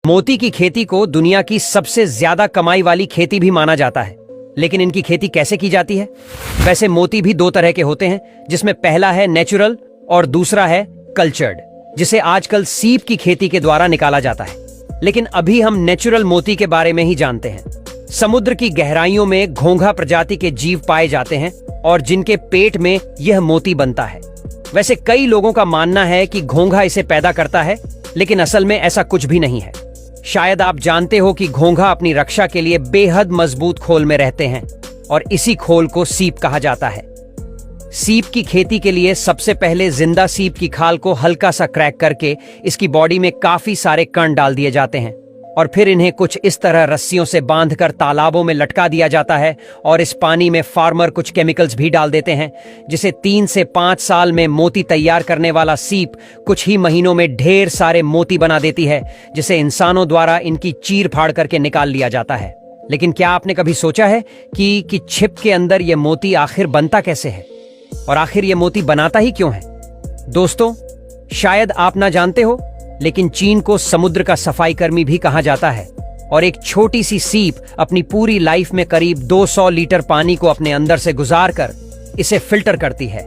मोती की खेती को दुनिया की सबसे ज्यादा कमाई वाली खेती भी माना जाता है, लेकिन इनकी खेती कैसे की जाती है? वैसे मोती भी दो तरह के होते हैं, जिसमें पहला है नेचुरल और दूसरा है कल्चर्ड, जिसे आजकल सीप की खेती के द्वारा निकाला जाता है। लेकिन अभी हम नेचुरल मोती के बारे में ही जानते हैं। समुद्र की गहराइयों में घोंघा प्रजाति के जीव पाए जाते हैं और जिनके पेट में यह मोती बनता है। वैसे कई लोगों का मानना है कि घोंघा इसे पैदा करता है, लेकिन असल में ऐसा कुछ भी नहीं है। शायद आप जानते हो कि घोंघा अपनी रक्षा के लिए बेहद मजबूत खोल में रहते हैं और इसी खोल को सीप कहा जाता है। सीप की खेती के लिए सबसे पहले जिंदा सीप की खाल को हल्का सा क्रैक करके इसकी बॉडी में काफी सारे कण डाल दिए जाते हैं और फिर इन्हें कुछ इस तरह रस्सियों से बांधकर तालाबों में लटका दिया जाता है और इस पानी में फार्मर कुछ केमिकल्स भी डाल देते हैं, जिसे 3 से 5 साल में मोती तैयार करने वाला सीप कुछ ही महीनों में ढेर सारे मोती बना देती है, जिसे इंसानों द्वारा इनकी चीर फाड़ करके निकाल लिया जाता है। लेकिन क्या आपने कभी सोचा है कि छिप के अंदर यह मोती आखिर बनता कैसे है और आखिर यह मोती बनाता ही क्यों है? दोस्तों, शायद आप ना जानते हो, लेकिन चीन को समुद्र का सफाई कर्मी भी कहा जाता है और एक छोटी सी सीप अपनी पूरी लाइफ में करीब 200 लीटर पानी को अपने अंदर से गुजारकर इसे फिल्टर करती है।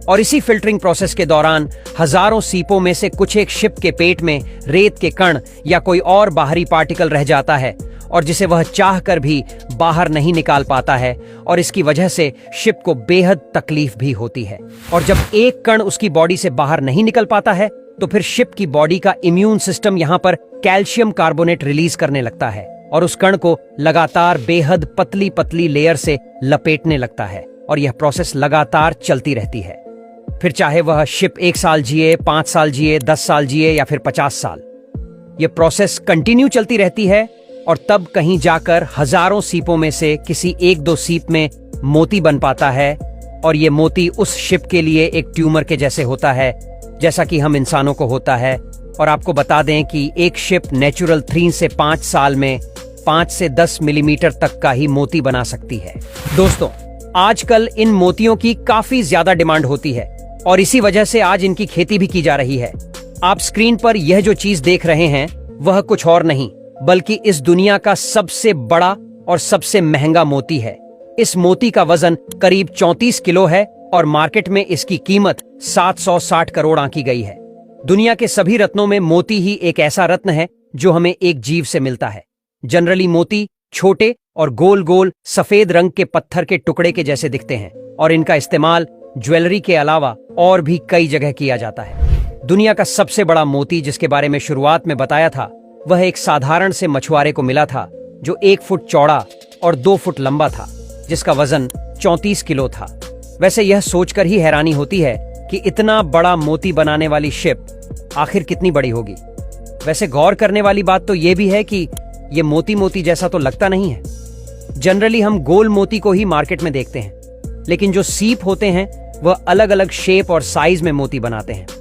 और इसी फिल्टरिंग प्रोसेस के दौरान हजारों सीपों में से कुछ एक शिप के पेट में रेत के कण या कोई और बाहरी पार्टिकल रह जाता है और जिसे वह चाहकर भी बाहर नहीं निकाल पाता है, और इसकी वजह से शिप को बेहद तकलीफ भी होती है। और जब एक कण उसकी बॉडी से बाहर नहीं निकल पाता है तो फिर शिप की बॉडी का इम्यून सिस्टम यहां पर कैल्शियम कार्बोनेट रिलीज करने लगता है और उस कण को लगातार बेहद पतली पतली लेयर से लपेटने लगता है, और यह प्रोसेस लगातार चलती रहती है। फिर चाहे वह शिप 1 साल जिए, 5 साल जिए, 10 साल जिए या फिर 50 साल, यह प्रोसेस कंटिन्यू चलती रहती है और तब कहीं जाकर हजारों सीपों में से किसी 1-2 सीप में मोती बन पाता है, और यह मोती उस शिप के लिए एक ट्यूमर के जैसे होता है, जैसा कि हम इंसानों को होता है। और आपको बता दें कि एक शिप नेचुरल 3 से 5 साल में 5 से 10 मिलीमीटर तक का ही मोती बना सकती है। दोस्तों, आजकल इन मोतियों की काफी ज्यादा डिमांड होती है और इसी वजह से आज इनकी खेती भी की जा रही है। आप स्क्रीन पर यह जो चीज देख रहे हैं वह कुछ और नहीं बल्कि इस दुनिया का सबसे बड़ा और सबसे महंगा मोती है। इस मोती का वजन करीब 34 किलो है और मार्केट में इसकी कीमत 760 करोड़ आंकी गई है। दुनिया के सभी रत्नों में मोती ही एक ऐसा रत्न है जो हमें एक जीव से मिलता है। जनरली मोती छोटे और गोल गोल सफेद रंग के पत्थर के टुकड़े के जैसे दिखते हैं और इनका इस्तेमाल ज्वेलरी के अलावा और भी कई जगह किया जाता है। दुनिया का सबसे बड़ा मोती जिसके बारे में शुरुआत में बताया था, वह एक साधारण से मछुआरे को मिला था जो 1 फुट चौड़ा और 2 फुट लंबा था, जिसका वजन 34 किलो था। वैसे यह सोचकर ही हैरानी होती है कि इतना बड़ा मोती बनाने वाली शिप आखिर कितनी बड़ी होगी। वैसे गौर करने वाली बात तो यह भी है कि यह मोती मोती जैसा तो लगता नहीं है। जनरली हम गोल मोती को ही मार्केट में देखते हैं, लेकिन जो सीप होते हैं वह अलग अलग शेप और साइज में मोती बनाते हैं।